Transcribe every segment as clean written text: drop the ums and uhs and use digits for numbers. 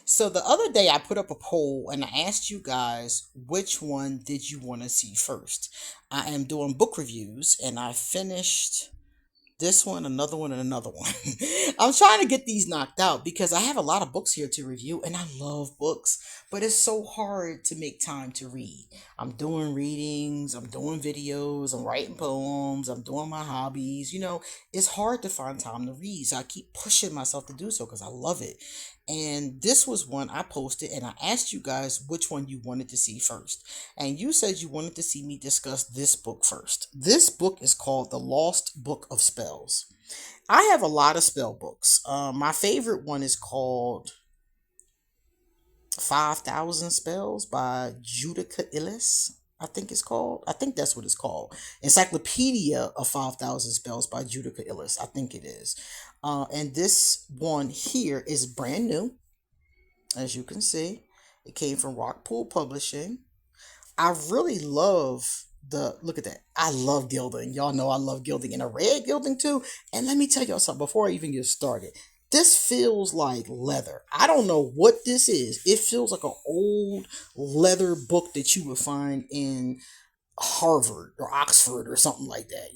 So the other day I put up a poll and I asked you guys which one did you want to see first. I am doing book reviews and I finished this one, another one, and another one. I'm trying to get these knocked out because I have a lot of books here to review and I love books, but it's so hard to make time to read. I'm doing readings, I'm doing videos, I'm writing poems, I'm doing my hobbies. It's hard to find time to read. So I keep pushing myself to do so because I love it. And this was one I posted and I asked you guys which one you wanted to see first. And you said you wanted to see me discuss this book first. This book is called The Lost Book of Spells. I have a lot of spell books. My favorite one is called 5,000 Spells by Judica Illis. I think it's called. I think that's what it's called. Encyclopedia of 5,000 Spells by Judica Illis. I think it is. And this one here is brand new, as you can see. It came from Rockpool Publishing. I really love look at that. I love gilding. Y'all know I love gilding and a red gilding too. And let me tell y'all something before I even get started. This feels like leather. I don't know what this is. It feels like an old leather book that you would find in Harvard or Oxford or something like that.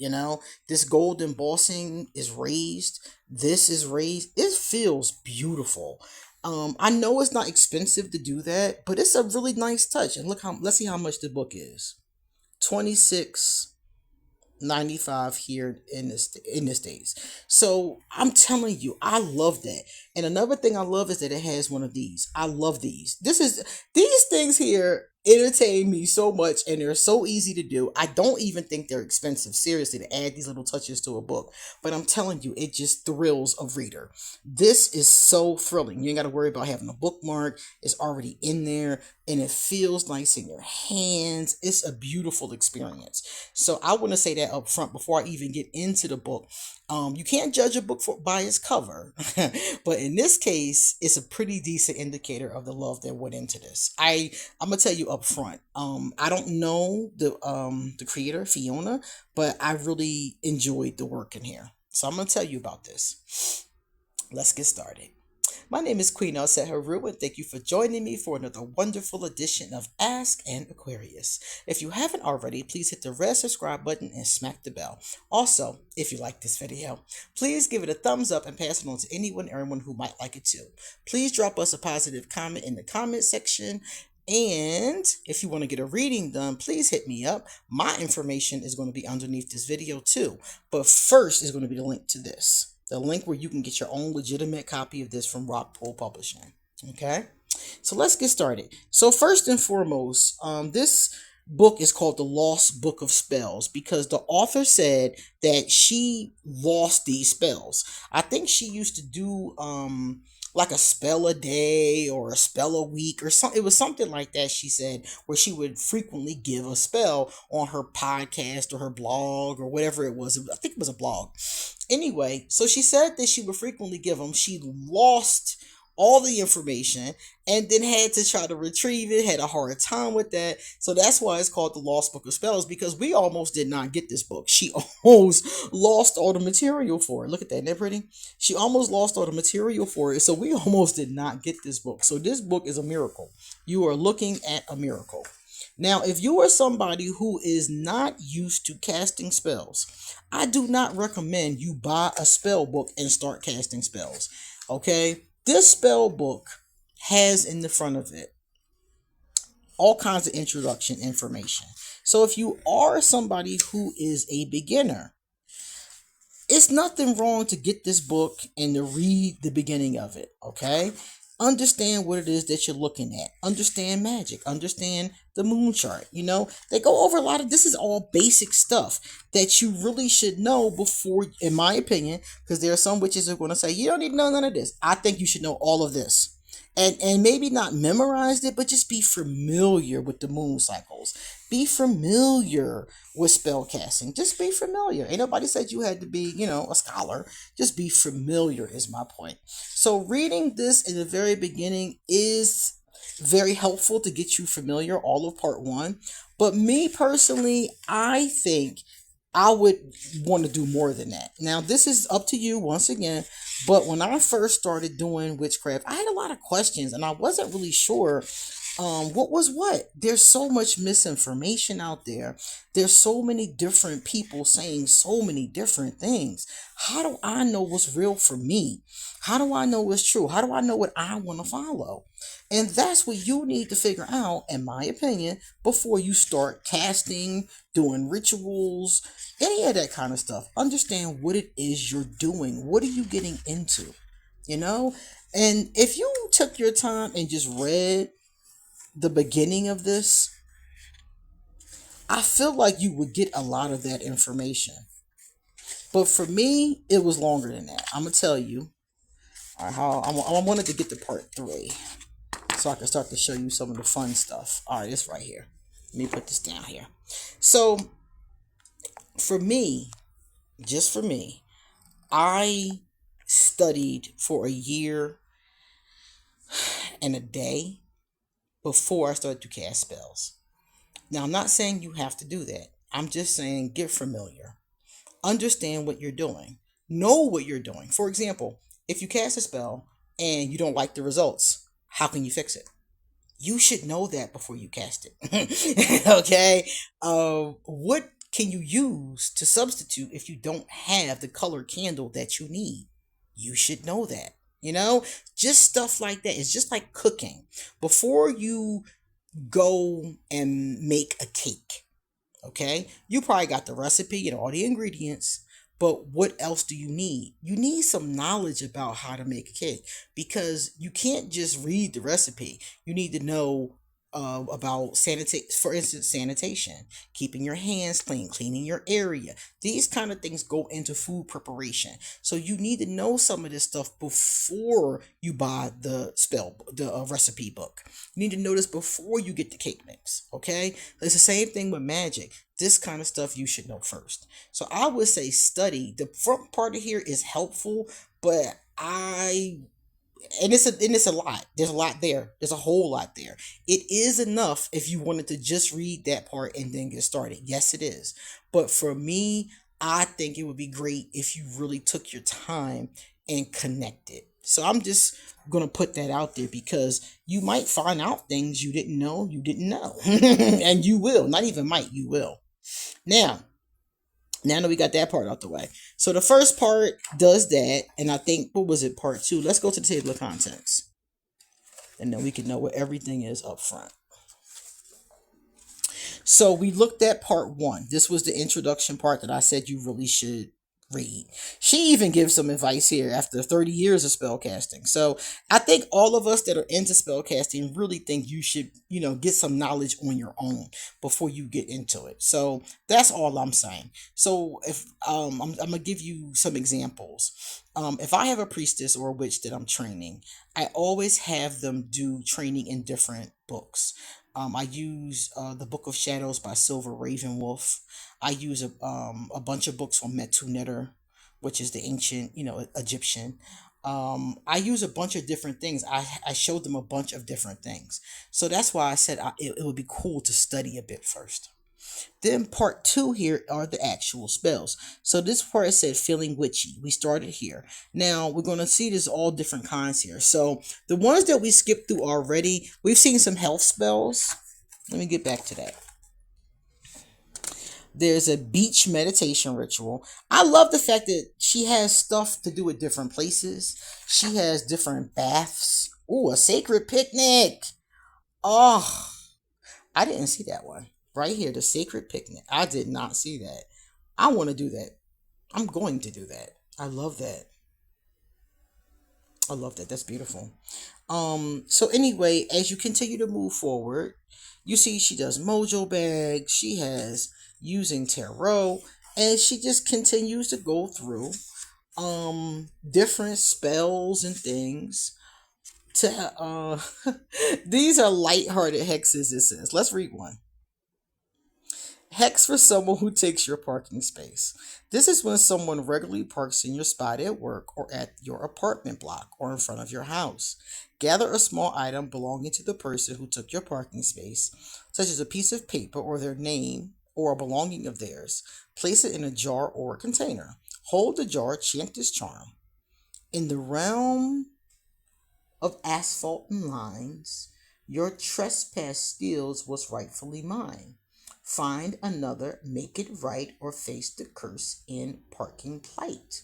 This gold embossing is raised. This is raised. It feels beautiful. I know it's not expensive to do that, but it's a really nice touch. And let's see how much the book is. 26.95 here in the States. So I'm telling you, I love that. And another thing I love is that it has one of these. I love these. These things here entertain me so much and they're so easy to do. I don't even think they're expensive, seriously, to add these little touches to a book. But I'm telling you, it just thrills a reader. This is so thrilling. You ain't got to worry about having a bookmark. It's already in there and it feels nice in your hands. It's a beautiful experience. So I want to say that up front before I even get into the book. You can't judge a book by its cover, but in this case, it's a pretty decent indicator of the love that went into this. I'm gonna tell you up front. I don't know the creator Fiona, but I really enjoyed the work in here. So I'm gonna tell you about this. Let's get started. My name is QueenAusetHeru, and thank you for joining me for another wonderful edition of Ask an Aquarius. If you haven't already, please hit the red subscribe button and smack the bell. Also, if you like this video, please give it a thumbs up and pass it on to everyone who might like it too. Please drop us a positive comment in the comment section. And if you want to get a reading done, please hit me up. My information is going to be underneath this video too. But first is going to be the link to this. The link where you can get your own legitimate copy of this from Rockpool Publishing. Okay? So let's get started. So first and foremost, this book is called The Lost Book of Spells because the author said that she lost these spells. I think she used to do like a spell a day or a spell a week or something. It was something like that, she said, where she would frequently give a spell on her podcast or her blog or whatever it was. I think it was a blog. Anyway, so she said that she would frequently give them. She lost all the information and then had to try to retrieve it, had a hard time with that. So that's why it's called The Lost Book of Spells, because we almost did not get this book. She almost lost all the material for it. Look at that, isn't that pretty? She almost lost all the material for it. So we almost did not get this book. So this book is a miracle. You are looking at a miracle. Now, if you are somebody who is not used to casting spells, I do not recommend you buy a spell book and start casting spells. Okay? This spell book has in the front of it all kinds of introduction information. So if you are somebody who is a beginner, it's nothing wrong to get this book and to read the beginning of it, okay? Understand what it is that you're looking at. Understand magic. Understand the moon chart. They go over a lot of, this is all basic stuff that you really should know before, in my opinion, because there are some witches who are going to say, you don't need to know none of this. I think you should know all of this. And maybe not memorize it, but just be familiar with the moon cycles. Be familiar with spell casting. Just be familiar. Ain't nobody said you had to be, a scholar. Just be familiar is my point. So reading this in the very beginning is very helpful to get you familiar, all of part one. But me personally, I think I would want to do more than that. Now, this is up to you once again. But when I first started doing witchcraft, I had a lot of questions and I wasn't really sure what was what. There's so much misinformation out there. There's so many different people saying so many different things. How do I know what's real for me? How do I know what's true? How do I know what I want to follow? And that's what you need to figure out, in my opinion, before you start casting, doing rituals, any of that kind of stuff. Understand what it is you're doing. What are you getting into? You know? And if you took your time and just read the beginning of this, I feel like you would get a lot of that information. But for me, it was longer than that. I'm gonna tell you. All right, how I wanted to get to part 3 so I can start to show you some of the fun stuff. All right, it's right here. Let me put this down here. So for me, just for me, I studied for a year and a day before I started to cast spells. Now, I'm not saying you have to do that. I'm just saying get familiar. Understand what you're doing. Know what you're doing. For example, if you cast a spell and you don't like the results, how can you fix it? You should know that before you cast it. Okay? What can you use to substitute if you don't have the color candle that you need? You should know that. You know, just stuff like that. It's just like cooking. Before you go and make a cake, okay, you probably got the recipe and all the ingredients, but what else do you need? You need some knowledge about how to make a cake, because you can't just read the recipe. You need to know about sanitate, for instance, sanitation, keeping your hands clean, cleaning your area. These kind of things go into food preparation. So you need to know some of this stuff before you buy the recipe book. You need to know this before you get the cake mix. Okay, it's the same thing with magic. This kind of stuff you should know first. So I would say study. The front part of here is helpful, but it's a lot. There's a lot there. There's a whole lot there. It is enough if you wanted to just read that part and then get started. Yes, it is. But for me, I think it would be great if you really took your time and connected. So I'm just gonna put that out there because you might find out things you didn't know and you will. Not even might, you will. Now that we got that part out the way. So the first part does that, and I think, what was it, part 2? Let's go to the table of contents. And then we can know what everything is up front. So we looked at part 1. This was the introduction part that I said you really should read. She even gives some advice here after 30 years of spell casting. So I think all of us that are into spell casting really think you should, get some knowledge on your own before you get into it. So that's all I'm saying. So if I'm gonna give you some examples. If I have a priestess or a witch that I'm training, I always have them do training in different books. I use the Book of Shadows by Silver Ravenwolf. I use a bunch of books from Metu Neter, which is the ancient, Egyptian. I use a bunch of different things. I showed them a bunch of different things. So that's why I said it would be cool to study a bit first. Then part 2 here are the actual spells. So this part said feeling witchy. We started here. Now we're going to see there's all different kinds here. So the ones that we skipped through already, we've seen some health spells. Let me get back to that. There's a beach meditation ritual. I love the fact that she has stuff to do at different places. She has different baths. Ooh, a sacred picnic. Oh, I didn't see that one. Right here, the sacred picnic. I did not see that. I want to do that. I'm going to do that. I love that. I love that. That's beautiful. So anyway, as you continue to move forward, you see she does mojo bags. She has using tarot, and she just continues to go through different spells and things to these are lighthearted hexes, it says. Let's read one. Hex for someone who takes your parking space. This is when someone regularly parks in your spot at work or at your apartment block or in front of your house. Gather a small item belonging to the person who took your parking space, such as a piece of paper or their name or a belonging of theirs. Place it in a jar or a container. Hold the jar, chant this charm. In the realm of asphalt and lines, your trespass steals what's rightfully mine. Find another, make it right, or face the curse in parking plight.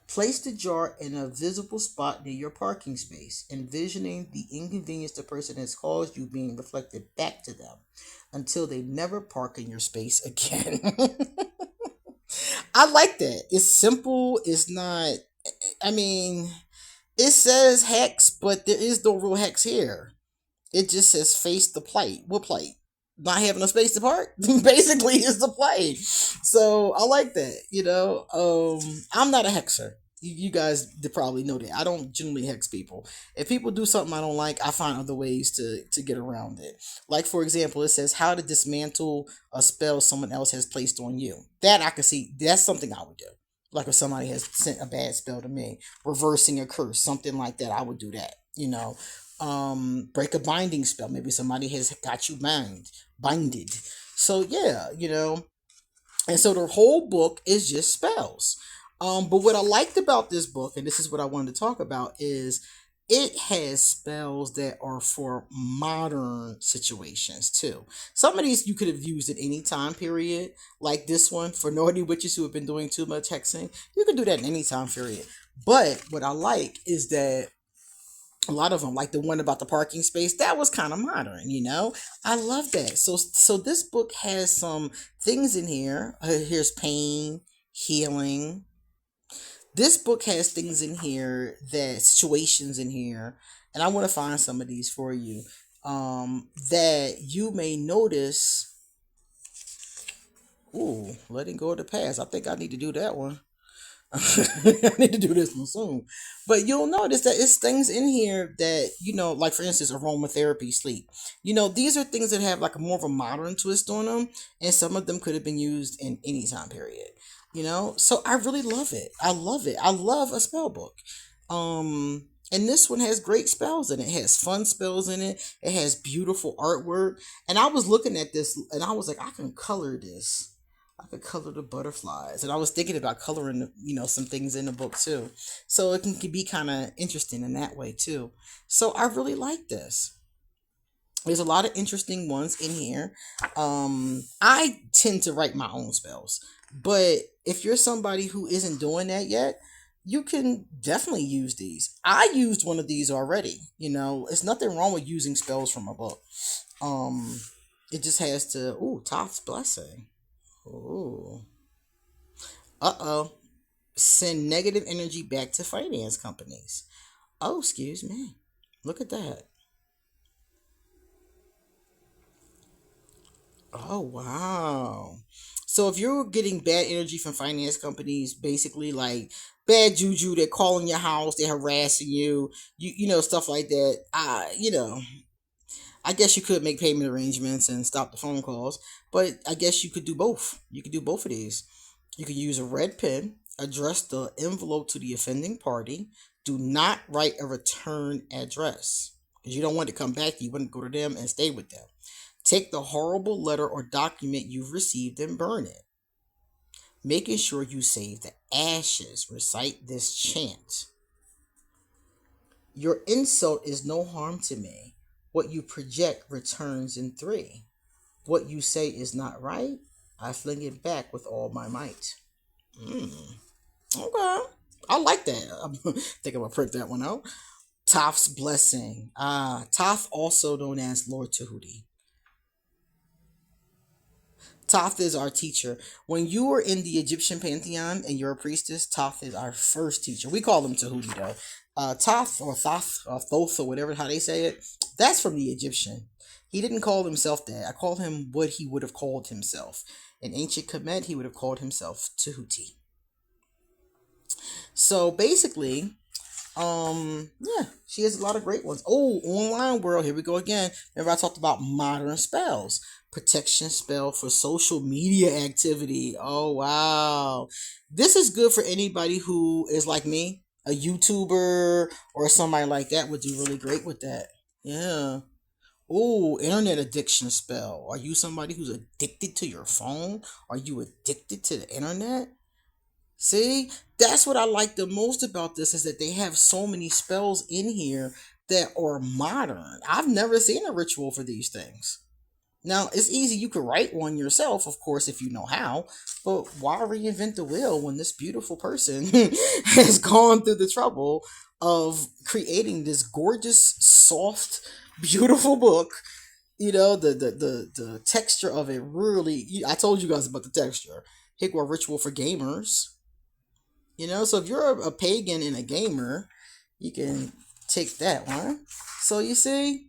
Place the jar in a visible spot near your parking space, envisioning the inconvenience the person has caused you being reflected back to them until they never park in your space again. I like that. It's simple. It's not, I mean, it says hex, but there is no real hex here. It just says face the plight. What plight? Not having a space to park basically is the plight. So I like that. I'm not a hexer. You guys probably know that. I don't generally hex people. If people do something I don't like, I find other ways to get around it. Like, for example, it says how to dismantle a spell someone else has placed on you. That I can see. That's something I would do. Like if somebody has sent a bad spell to me, reversing a curse, something like that, I would do that. Break a binding spell. Maybe somebody has got you binded. So yeah. And so the whole book is just spells. But what I liked about this book, and this is what I wanted to talk about, is it has spells that are for modern situations too. Some of these you could have used at any time period, like this one for naughty witches who have been doing too much hexing. You can do that in any time period. But what I like is that a lot of them, like the one about the parking space, that was kind of modern. I love that. So this book has some things in here. Here's pain, healing. This book has things in here, that situations in here, and I want to find some of these for you, that you may notice. Ooh, letting go of the past. I think I need to do that one. I need to do this one soon. But you'll notice that it's things in here that, like for instance, aromatherapy, sleep. These are things that have like a more of a modern twist on them, and some of them could have been used in any time period. So I really love it. I love it. I love a spell book. And this one has great spells in it. It has fun spells in it. It has beautiful artwork. And I was looking at this and I was like, I can color this. I could color the butterflies. And I was thinking about coloring, some things in the book too. So it can be kind of interesting in that way too. So I really like this. There's a lot of interesting ones in here. I tend to write my own spells. But if you're somebody who isn't doing that yet, you can definitely use these. I used one of these already. It's nothing wrong with using spells from a book. It just has to. Ooh, Toth's blessing. Ooh. Uh-oh. Send negative energy back to finance companies. Oh, excuse me. Look at that. Oh, wow. So if you're getting bad energy from finance companies, basically like bad juju, they're calling your house, they're harassing you, stuff like that. I guess you could make payment arrangements and stop the phone calls, but I guess you could do both. You could do both of these. You could use a red pen, address the envelope to the offending party. Do not write a return address because you don't want to come back. You want to go to them and stay with them. Take the horrible letter or document you've received and burn it. Making sure you save the ashes. Recite this chant. Your insult is no harm to me. What you project returns in 3. What you say is not right. I fling it back with all my might. Okay. I like that. I think I'm going to print that one out. Toth's blessing. Toth, also known as Lord Tahuti. Thoth is our teacher. When you are in the Egyptian pantheon and you're a priestess, Thoth is our first teacher. We call him Tahuti though. Thoth or Thoth or Thoth or whatever how they say it, that's from the Egyptian. He didn't call himself that. I call him what he would have called himself. In ancient Kemet, he would have called himself Tahuti. So basically, yeah, she has a lot of great ones. Oh, online world, here we go again. Remember I talked about modern spells. Protection spell for social media activity. Oh, wow. This is good for anybody who is like me, a YouTuber or somebody like that would do really great with that. Yeah. Ooh, internet addiction spell. Are you somebody who's addicted to your phone? Are you addicted to the internet? See, that's what I like the most about this is that they have so many spells in here that are modern. I've never seen a ritual for these things. Now, it's easy. You could write one yourself, of course, if you know how. But why reinvent the wheel when this beautiful person has gone through the trouble of creating this gorgeous, soft, beautiful book? The texture of it really. I told you guys about the texture. Higwa ritual for gamers. So if you're a pagan and a gamer, you can take that one. So you see,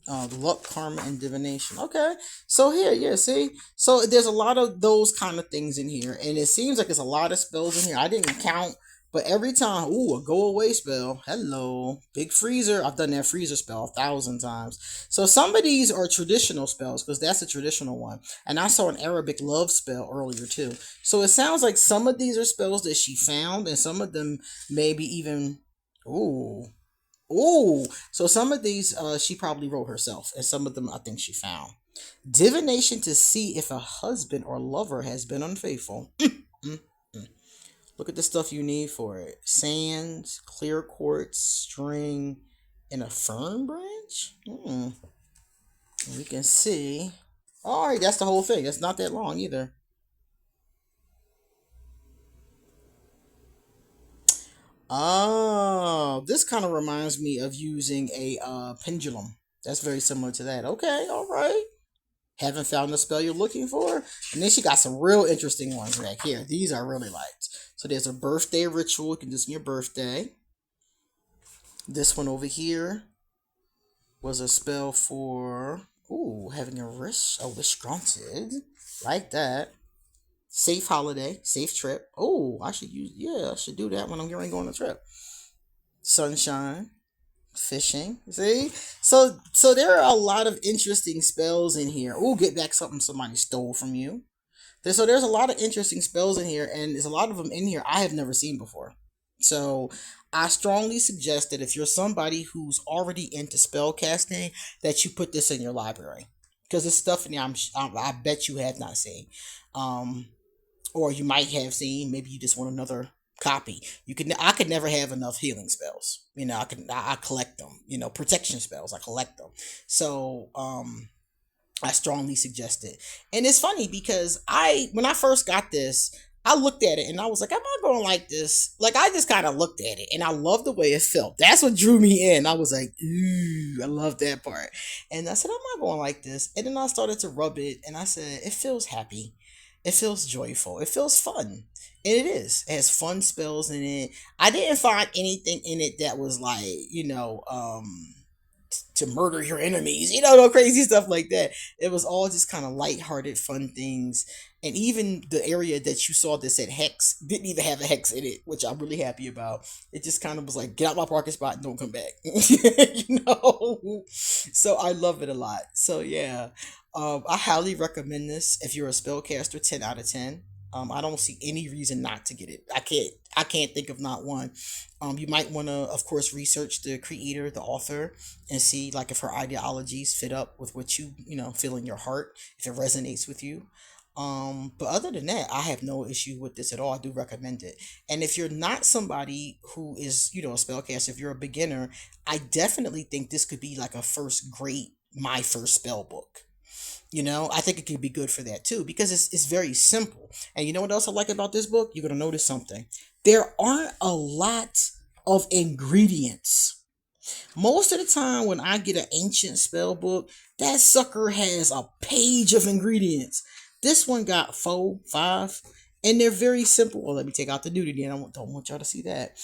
luck, karma, and divination. Okay, so here, yeah, see, so there's a lot of those kind of things in here, and it seems like there's a lot of spells in here. I didn't count, but every time, ooh, a go away spell. Hello, big freezer. I've done that freezer spell 1,000 times. So some of these are traditional spells because that's a traditional one, and I saw an Arabic love spell earlier too. So it sounds like some of these are spells that she found, and some of them maybe even, ooh. Ooh, so some of these she probably wrote herself, and some of them I think she found. Divination to see if a husband or lover has been unfaithful. Mm, mm. Look at the stuff you need for it: sands, clear quartz, string, and a fern branch. We can see. All right, that's the whole thing. It's not that long either. Oh, this kind of reminds me of using a pendulum. That's very similar to that. Okay, all right. Haven't found the spell you're looking for. And then she got some real interesting ones back here. These I really liked. So there's a birthday ritual. You can do this on your birthday. This one over here was a spell for, ooh, having a wish granted. Like that. Safe holiday, safe trip. Oh, I should do that when I'm going on a trip. Sunshine, fishing. See, so there are a lot of interesting spells in here. Oh, get back something somebody stole from you. So there's a lot of interesting spells in here, and there's a lot of them in here I have never seen before. So I strongly suggest that if you're somebody who's already into spell casting, that you put this in your library because it's stuff in here I bet you have not seen. Um, or you might have seen. Maybe you just want another copy. I could never have enough healing spells. I collect them. Protection spells. I collect them. So I strongly suggest it. And it's funny because when I first got this, I looked at it and I was like, am I going to like this? Like, I just kind of looked at it and I loved the way it felt. That's what drew me in. I was like, ooh, I love that part. And I said, I'm not going to like this. And then I started to rub it and I said, it feels happy. It feels joyful. It feels fun. And it is. It has fun spells in it. I didn't find anything in it that was like, to murder your enemies, no crazy stuff like that. It was all just kind of lighthearted, fun things. And even the area that you saw that said hex didn't even have a hex in it, which I'm really happy about. It just kind of was like, get out my parking spot and don't come back. So I love it a lot. So yeah, I highly recommend this if you're a spellcaster. 10 out of 10. I don't see any reason not to get it. I can't think of not one. You might want to, of course, research the creator, the author, and see like if her ideologies fit up with what feel in your heart, if it resonates with you. But other than that, I have no issue with this at all. I do recommend it. And if you're not somebody who is, a spellcaster, if you're a beginner, I definitely think this could be like a my first spell book. I think it could be good for that too because it's very simple. And you know what else I like about this book? You're gonna notice something. There aren't a lot of ingredients. Most of the time when I get an ancient spell book, that sucker has a page of ingredients. This one got 4, 5, and they're very simple. Well, let me take out the nudity. I don't want y'all to see that.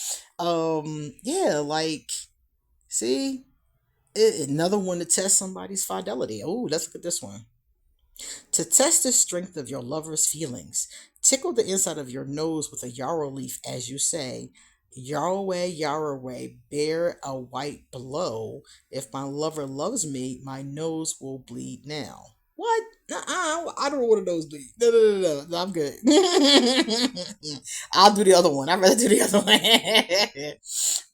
Yeah, like, see, another one to test somebody's fidelity. Oh, let's look at this one. To test the strength of your lover's feelings, tickle the inside of your nose with a yarrow leaf as you say, Yarrow, Yarrow, bear a white blow. If my lover loves me, my nose will bleed now. What? I don't want a nosebleed. No, I'm good. I'll do the other one. I'd rather do the other one.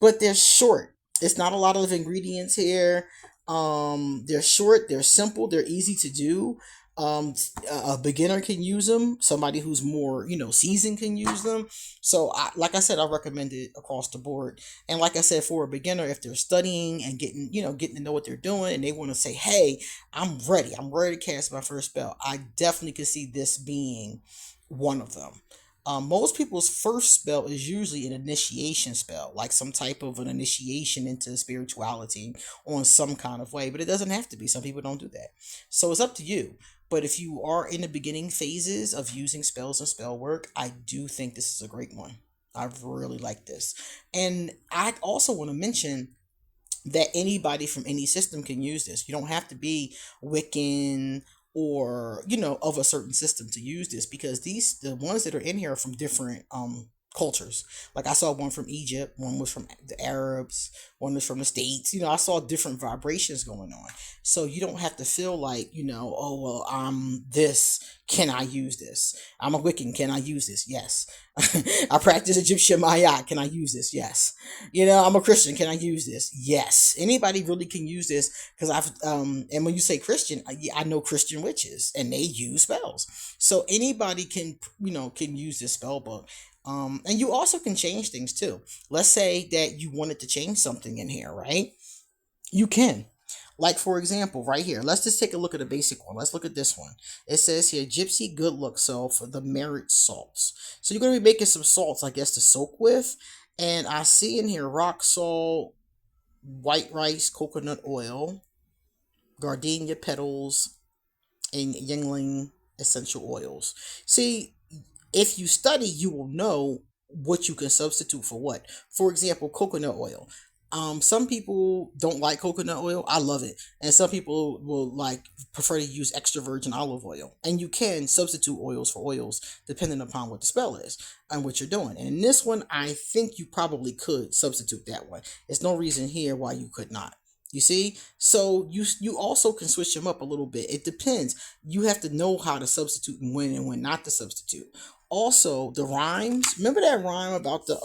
But they're short. It's not a lot of ingredients here. They're short, they're simple, they're easy to do. A beginner can use them. Somebody who's more, seasoned can use them. So, like I said, I recommend it across the board. And like I said, for a beginner, if they're studying and getting to know what they're doing, and they want to say, "Hey, I'm ready to cast my first spell," I definitely could see this being one of them. Most people's first spell is usually an initiation spell, like some type of an initiation into spirituality on some kind of way, but it doesn't have to be. Some people don't do that. So it's up to you. But if you are in the beginning phases of using spells and spell work, I do think this is a great one. I really like this. And I also want to mention that anybody from any system can use this. You don't have to be Wiccan or of a certain system to use this, because the ones that are in here are from different cultures. Like I saw one from Egypt, one was from the Arabs, one was from the States. I saw different vibrations going on. So you don't have to feel like, oh well, I'm this, can I use this? I'm a Wiccan, can I use this? Yes. I practice Egyptian Maya, can I use this? Yes. I'm a Christian, can I use this? Yes. Anybody really can use this, because and when you say Christian, I know Christian witches and they use spells. So anybody can use this spell book. And you also can change things too. Let's say that you wanted to change something in here, right? You can. Like, for example, right here, let's just take a look at a basic one. Let's look at this one. It says here, Gypsy Good Luck Salt for the Merit Salts. So you're going to be making some salts, I guess, to soak with. And I see in here rock salt, white rice, coconut oil, gardenia petals, and yingling essential oils. See, if you study, you will know what you can substitute for what. For example, coconut oil. Some people don't like coconut oil. I love it. And some people will prefer to use extra virgin olive oil. And you can substitute oils for oils depending upon what the spell is and what you're doing. And in this one, I think you probably could substitute that one. There's no reason here why you could not. You see? So you also can switch them up a little bit. It depends. You have to know how to substitute and when not to substitute. Also, the rhymes. Remember that rhyme about the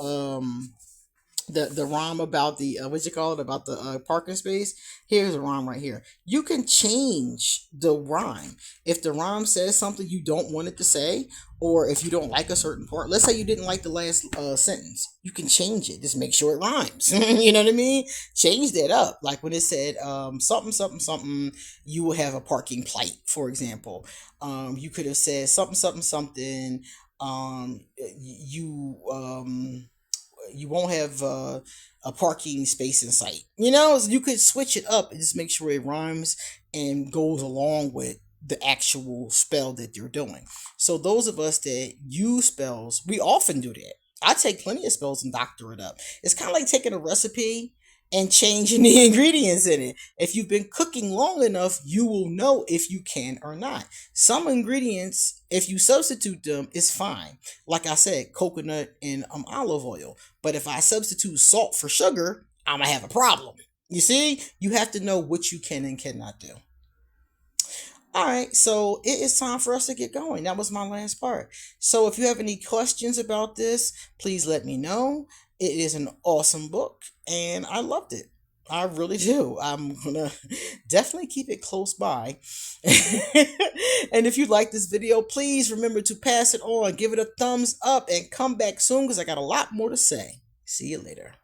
rhyme about the what you call it, about the parking space? Here's a rhyme right here. You can change the rhyme if the rhyme says something you don't want it to say, or if you don't like a certain part. Let's say you didn't like the last sentence, you can change it. Just make sure it rhymes. You know what I mean? Change that up. Like when it said something something something, you will have a parking plight, for example. You could have said something something something. You you won't have a parking space in sight. So you could switch it up and just make sure it rhymes and goes along with the actual spell that you're doing. So those of us that use spells, we often do that. I take plenty of spells and doctor it up. It's kind of like taking a recipe and changing the ingredients in it. If you've been cooking long enough, you will know if you can or not. Some ingredients, if you substitute them, is fine. Like I said, coconut and olive oil. But if I substitute salt for sugar, I'm gonna have a problem. You see, you have to know what you can and cannot do. All right, so it is time for us to get going. That was my last part. So if you have any questions about this, please let me know. It is an awesome book, and I loved it. I really do. I'm gonna definitely keep it close by. And if you like this video, please remember to pass it on, give it a thumbs up, and come back soon because I got a lot more to say. See you later.